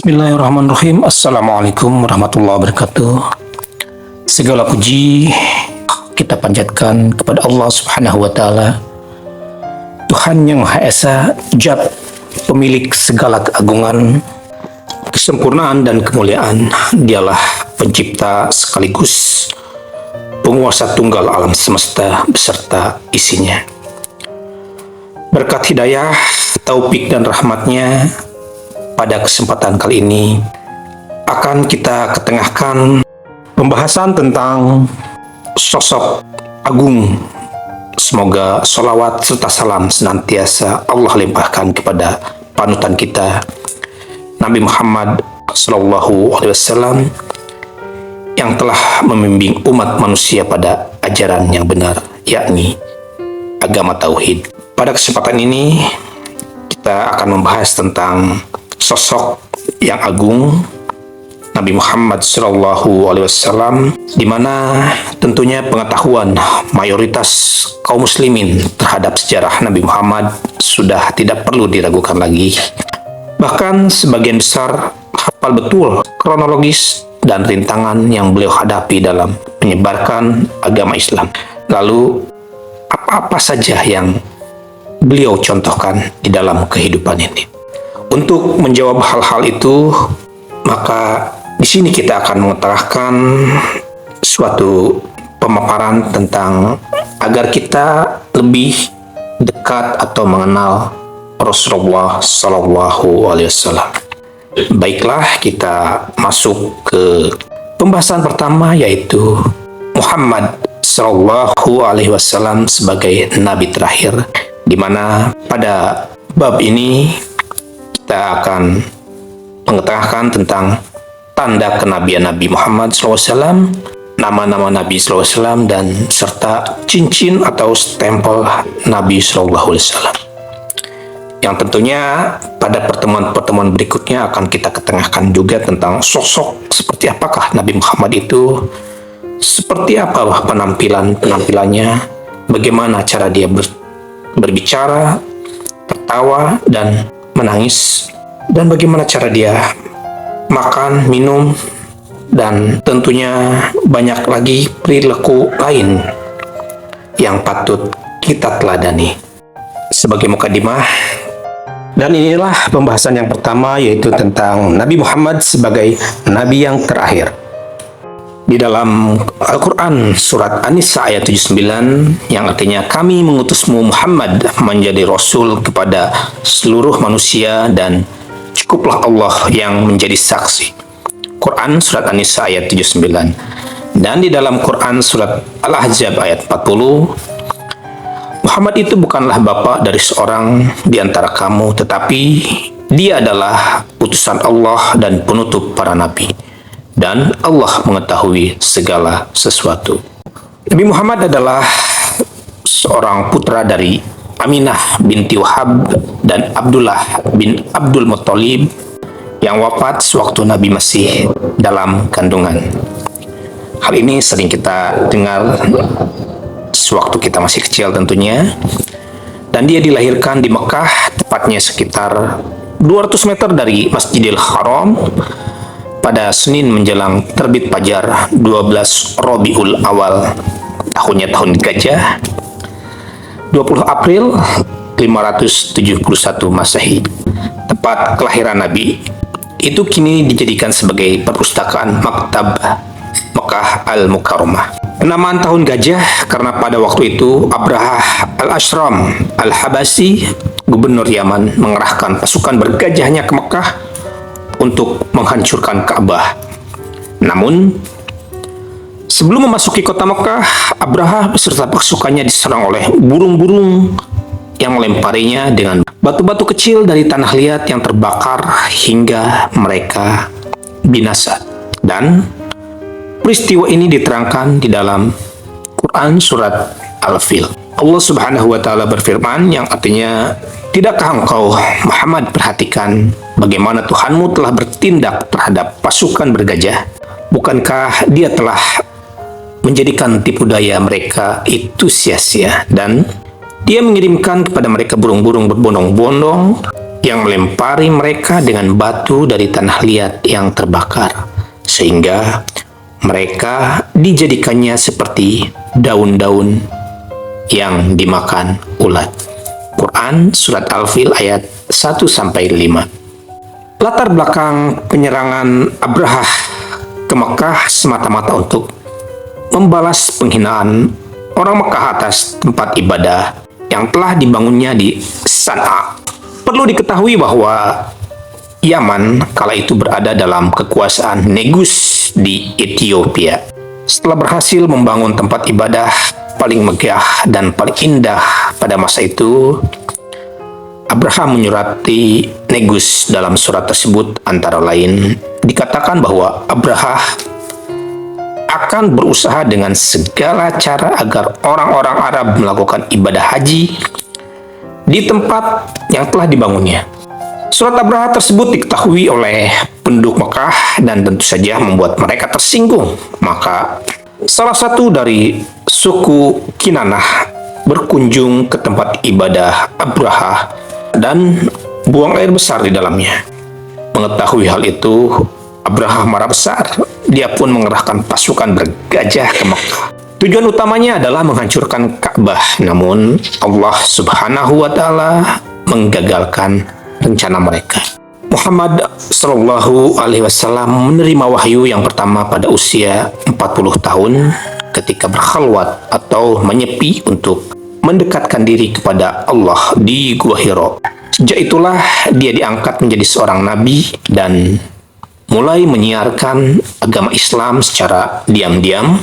Bismillahirrahmanirrahim. Assalamualaikum warahmatullahi wabarakatuh. Segala puji kita panjatkan kepada Allah Subhanahu wa taala, Tuhan yang Maha Esa, Jat, pemilik segala keagungan, kesempurnaan dan kemuliaan. Dialah pencipta sekaligus penguasa tunggal alam semesta beserta isinya. Berkat hidayah, taufik dan rahmatnya, pada kesempatan kali ini akan kita ketengahkan pembahasan tentang sosok agung. Semoga sholawat serta salam senantiasa Allah limpahkan kepada panutan kita Nabi Muhammad SAW yang telah membimbing umat manusia pada ajaran yang benar, yakni agama tauhid. Pada kesempatan ini kita akan membahas tentang sosok yang agung Nabi Muhammad SAW, di mana tentunya pengetahuan mayoritas kaum muslimin terhadap sejarah Nabi Muhammad sudah tidak perlu diragukan lagi. Bahkan sebagian besar hafal betul kronologis dan rintangan yang beliau hadapi dalam menyebarkan agama Islam. Lalu apa-apa saja yang beliau contohkan di dalam kehidupan ini. Untuk menjawab hal-hal itu, maka di sini kita akan mengutarakan suatu pemaparan tentang agar kita lebih dekat atau mengenal Rasulullah SAW. Baiklah, kita masuk ke pembahasan pertama, yaitu Muhammad SAW sebagai Nabi terakhir, di mana pada bab ini kita akan mengetengahkan tentang tanda kenabian Nabi Muhammad SAW, nama-nama Nabi SAW, dan serta cincin atau stempel Nabi SAW. Yang tentunya pada pertemuan-pertemuan berikutnya akan kita ketengahkan juga tentang sosok seperti apakah Nabi Muhammad itu, seperti apa penampilannya, bagaimana cara dia berbicara, tertawa, dan menangis, dan bagaimana cara dia makan, minum, dan tentunya banyak lagi perilaku lain yang patut kita teladani. Sebagai mukadimah, dan inilah pembahasan yang pertama, yaitu tentang Nabi Muhammad sebagai Nabi yang terakhir. Di dalam Al-Quran surat An-Nisa ayat 79, yang artinya kami mengutusmu Muhammad menjadi Rasul kepada seluruh manusia dan cukuplah Allah yang menjadi saksi. Quran surat An-Nisa ayat 79. Dan di dalam Quran surat Al-Ahzab ayat 40, Muhammad itu bukanlah bapa dari seorang di antara kamu, tetapi dia adalah utusan Allah dan penutup para nabi, dan Allah mengetahui segala sesuatu. Nabi Muhammad adalah seorang putra dari Aminah binti Wahab dan Abdullah bin Abdul Muttalib yang wafat sewaktu Nabi masih dalam kandungan. Hal ini sering kita dengar sewaktu kita masih kecil tentunya. Dan dia dilahirkan di Mekah, tepatnya sekitar 200 meter dari Masjidil Haram, pada Senin menjelang terbit fajar 12 Rabiul Awal, tahunnya tahun gajah, 20 April 571 Masehi. Tempat kelahiran Nabi itu kini dijadikan sebagai perpustakaan Maktab Mekah Al-Mukarramah. Penamaan tahun gajah karena pada waktu itu Abrahah Al-Ashram Al-Habasi, gubernur Yaman, mengerahkan pasukan bergajahnya ke Mekah untuk menghancurkan Ka'bah. Namun, sebelum memasuki kota Mekah, Abrahah beserta pasukannya diserang oleh burung-burung yang melemparinya dengan batu-batu kecil dari tanah liat yang terbakar hingga mereka binasa. Dan peristiwa ini diterangkan di dalam Quran surat Al-Fil. Allah Subhanahu wa taala berfirman, yang artinya, tidakkah engkau Muhammad perhatikan bagaimana Tuhanmu telah bertindak terhadap pasukan bergajah? Bukankah dia telah menjadikan tipu daya mereka itu sia-sia, dan dia mengirimkan kepada mereka burung-burung berbondong-bondong yang melempari mereka dengan batu dari tanah liat yang terbakar, sehingga mereka dijadikannya seperti daun-daun yang dimakan ulat. Quran Surat Al-Fil ayat 1-5. Latar belakang penyerangan Abrahah ke Mekah semata-mata untuk membalas penghinaan orang Mekah atas tempat ibadah yang telah dibangunnya di San'a. Perlu diketahui bahwa Yaman kala itu berada dalam kekuasaan Negus di Ethiopia. Setelah berhasil membangun tempat ibadah paling megah dan paling indah pada masa itu, Abraham menyurati Negus. Dalam surat tersebut antara lain dikatakan bahwa Abraham akan berusaha dengan segala cara agar orang-orang Arab melakukan ibadah haji di tempat yang telah dibangunnya. Surat Abrahah tersebut diketahui oleh penduduk Mekah dan tentu saja membuat mereka tersinggung. Maka salah satu dari suku Kinanah berkunjung ke tempat ibadah Abrahah dan buang air besar di dalamnya. Mengetahui hal itu, Abrahah marah besar. Dia pun mengerahkan pasukan bergajah ke Mekah. Tujuan utamanya adalah menghancurkan Ka'bah, namun Allah Subhanahu wa Ta'ala menggagalkan rencana mereka. Muhammad Shallallahu Alaihi Wasallam menerima wahyu yang pertama pada usia 40 tahun ketika berkhalwat atau menyepi untuk mendekatkan diri kepada Allah di Gua Hiro. Sejak itulah dia diangkat menjadi seorang nabi dan mulai menyiarkan agama Islam secara diam-diam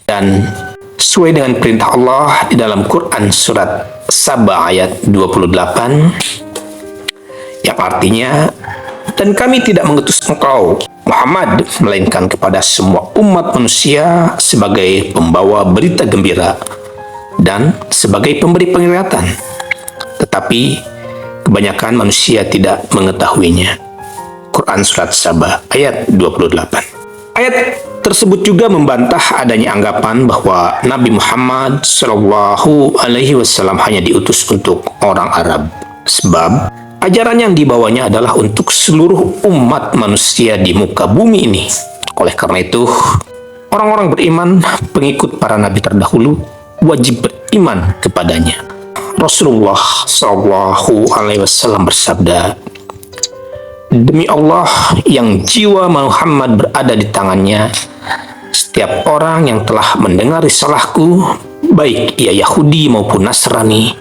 dan sesuai dengan perintah Allah di dalam Quran Surat Saba ayat 28 yang artinya, dan kami tidak mengutus engkau Muhammad melainkan kepada semua umat manusia sebagai pembawa berita gembira dan sebagai pemberi peringatan, tetapi kebanyakan manusia tidak mengetahuinya. Quran Surat Saba ayat 28. Ayat tersebut juga membantah adanya anggapan bahwa Nabi Muhammad Shallallahu Alaihi Wasallam hanya diutus untuk orang Arab, sebab ajaran yang dibawanya adalah untuk seluruh umat manusia di muka bumi ini. Oleh karena itu, orang-orang beriman, pengikut para nabi terdahulu, wajib beriman kepadanya. Rasulullah Shallallahu Alaihi Wasallam bersabda, "Demi Allah yang jiwa Muhammad berada di tangannya, setiap orang yang telah mendengar risalahku, baik ia Yahudi maupun Nasrani,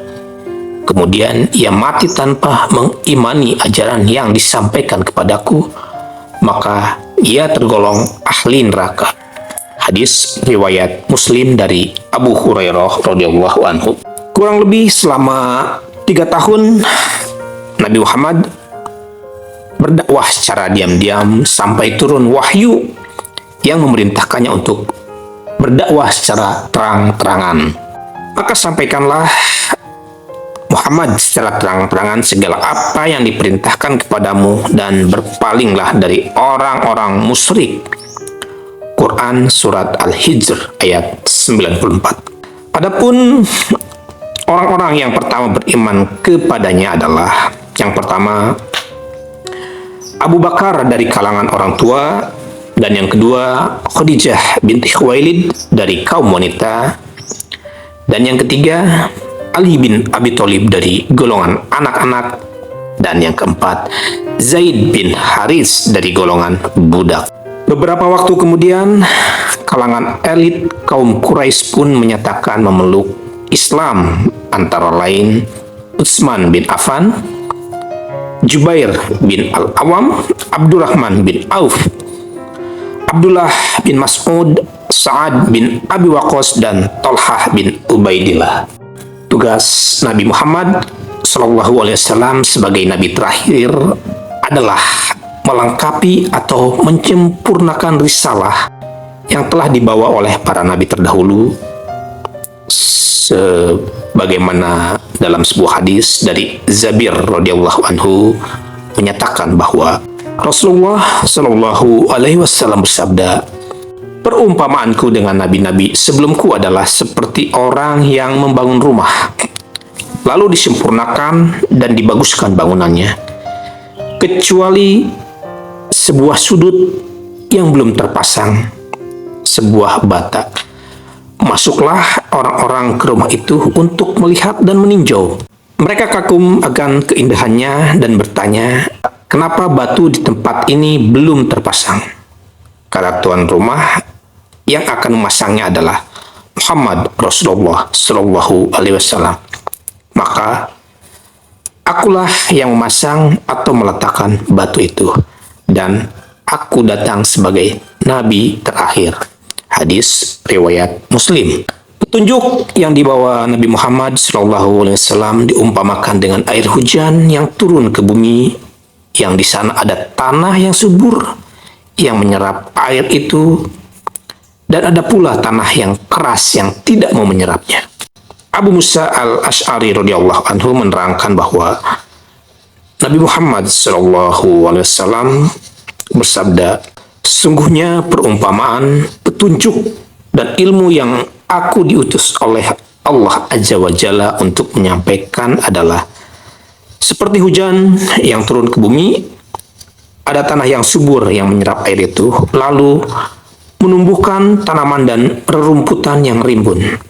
kemudian ia mati tanpa mengimani ajaran yang disampaikan kepadaku, maka ia tergolong ahli neraka." Hadis riwayat Muslim dari Abu Hurairah radhiyallahu anhu. Kurang lebih selama 3 tahun Nabi Muhammad berdakwah secara diam-diam sampai turun wahyu yang memerintahkannya untuk berdakwah secara terang-terangan. Maka sampaikanlah Muhammad secara terang-terangan segala apa yang diperintahkan kepadamu dan berpalinglah dari orang-orang musyrik. Quran Surat Al-Hijr ayat 94. Adapun orang-orang yang pertama beriman kepadanya adalah yang pertama Abu Bakar dari kalangan orang tua, dan yang kedua Khadijah binti Khuwailid dari kaum wanita, dan yang ketiga Ali bin Abi Thalib dari golongan anak-anak, dan yang keempat Zaid bin Haris dari golongan budak. Beberapa waktu kemudian kalangan elit kaum Quraisy pun menyatakan memeluk Islam, antara lain Utsman bin Affan, Jubair bin Al-Awam, Abdurrahman bin Auf, Abdullah bin Mas'ud, Sa'ad bin Abi Waqqas, dan Talhah bin Ubaidillah. Tugas Nabi Muhammad SAW sebagai nabi terakhir adalah melengkapi atau menyempurnakan risalah yang telah dibawa oleh para nabi terdahulu, sebagaimana dalam sebuah hadis dari Zabir radhiyallahu anhu menyatakan bahwa Rasulullah Shallallahu Alaihi Wasallam bersabda, "Perumpamaanku dengan nabi-nabi sebelumku adalah seperti orang yang membangun rumah, lalu disempurnakan dan dibaguskan bangunannya, kecuali sebuah sudut yang belum terpasang sebuah bata. Masuklah orang-orang ke rumah itu untuk melihat dan meninjau. Mereka kagum akan keindahannya dan bertanya, kenapa batu di tempat ini belum terpasang? Kata tuan rumah, yang akan memasangnya adalah Muhammad Rasulullah Shallallahu Alaihi Wasallam. Maka akulah yang memasang atau meletakkan batu itu, dan aku datang sebagai nabi terakhir. Hadis riwayat Muslim. Petunjuk yang dibawa Nabi Muhammad SAW diumpamakan dengan air hujan yang turun ke bumi, yang di sana ada tanah yang subur yang menyerap air itu, dan ada pula tanah yang keras yang tidak mau menyerapnya. Abu Musa al-Ash'ari radhiyallahu anhu menerangkan bahwa Nabi Muhammad SAW bersabda, sungguhnya perumpamaan, petunjuk, dan ilmu yang aku diutus oleh Allah Azza wa Jalla untuk menyampaikan adalah seperti hujan yang turun ke bumi, ada tanah yang subur yang menyerap air itu, lalu menumbuhkan tanaman dan rerumputan yang rimbun.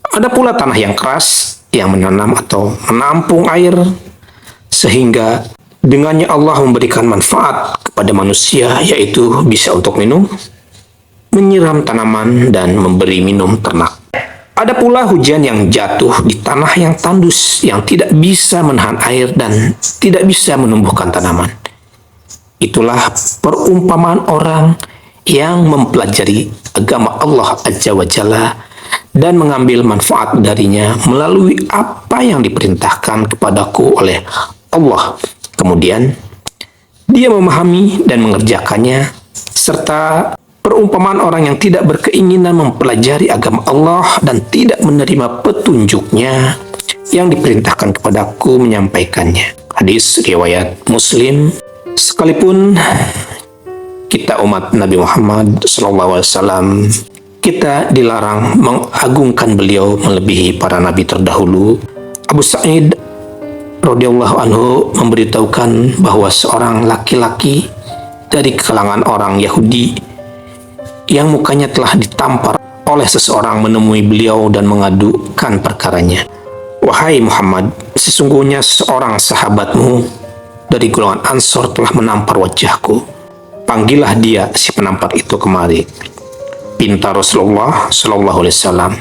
Ada pula tanah yang keras yang menanam atau menampung air, sehingga dengannya Allah memberikan manfaat kepada manusia, yaitu bisa untuk minum, menyiram tanaman, dan memberi minum ternak. Ada pula hujan yang jatuh di tanah yang tandus, yang tidak bisa menahan air dan tidak bisa menumbuhkan tanaman. Itulah perumpamaan orang yang mempelajari agama Allah Azza wa Jalla dan mengambil manfaat darinya melalui apa yang diperintahkan kepadaku oleh Allah. Kemudian dia memahami dan mengerjakannya, serta perumpamaan orang yang tidak berkeinginan mempelajari agama Allah dan tidak menerima petunjuknya yang diperintahkan kepadaku menyampaikannya. Hadis riwayat Muslim. Sekalipun kita umat Nabi Muhammad SAW, kita dilarang mengagungkan beliau melebihi para nabi terdahulu. Abu Sa'id radhiyallahu anhu memberitahukan bahwa seorang laki-laki dari kalangan orang Yahudi yang mukanya telah ditampar oleh seseorang menemui beliau dan mengadukan perkaranya. Wahai Muhammad, sesungguhnya seorang sahabatmu dari golongan Ansor telah menampar wajahku. Panggillah dia, si penampar itu, kemari. Pinta Rasulullah Shallallahu Alaihi Wasallam.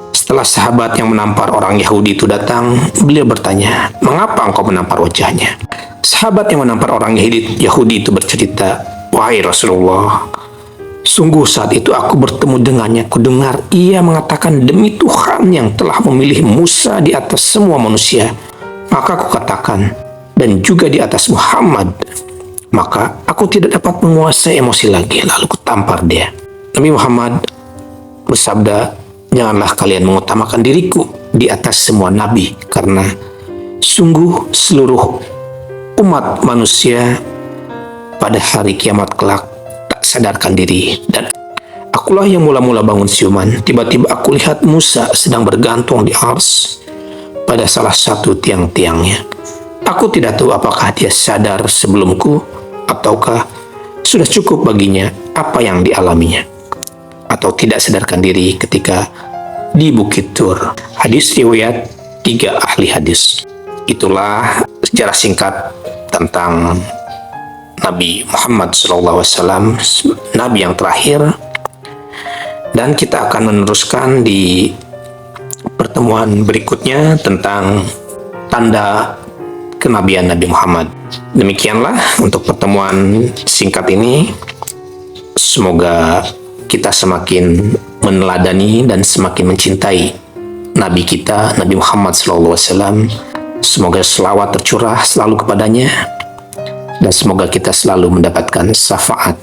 Setelah sahabat yang menampar orang Yahudi itu datang, beliau bertanya, mengapa engkau menampar wajahnya? Sahabat yang menampar orang Yahudi itu bercerita, wahai Rasulullah, sungguh saat itu aku bertemu dengannya, kudengar ia mengatakan, demi Tuhan yang telah memilih Musa di atas semua manusia, maka aku katakan, dan juga di atas Muhammad. Maka aku tidak dapat menguasai emosi lagi, lalu kutampar dia. Nabi Muhammad bersabda, janganlah kalian mengutamakan diriku di atas semua nabi, karena sungguh seluruh umat manusia pada hari kiamat kelak tak sadarkan diri, dan akulah yang mula-mula bangun siuman. Tiba-tiba aku lihat Musa sedang bergantung di ars pada salah satu tiang-tiangnya. Aku tidak tahu apakah dia sadar sebelumku, ataukah sudah cukup baginya apa yang dialaminya, atau tidak sadarkan diri ketika di Bukit Tur. Hadis riwayat 3 ahli hadis. Itulah sejarah singkat tentang Nabi Muhammad SAW, Nabi yang terakhir. Dan kita akan meneruskan di pertemuan berikutnya tentang tanda kenabian Nabi Muhammad. Demikianlah untuk pertemuan singkat ini. Semoga kita semakin meneladani dan semakin mencintai Nabi kita, Nabi Muhammad SAW. Semoga selawat tercurah selalu kepadanya, dan semoga kita selalu mendapatkan syafaat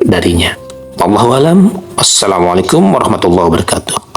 darinya. Wallahu alam. Assalamualaikum warahmatullahi wabarakatuh.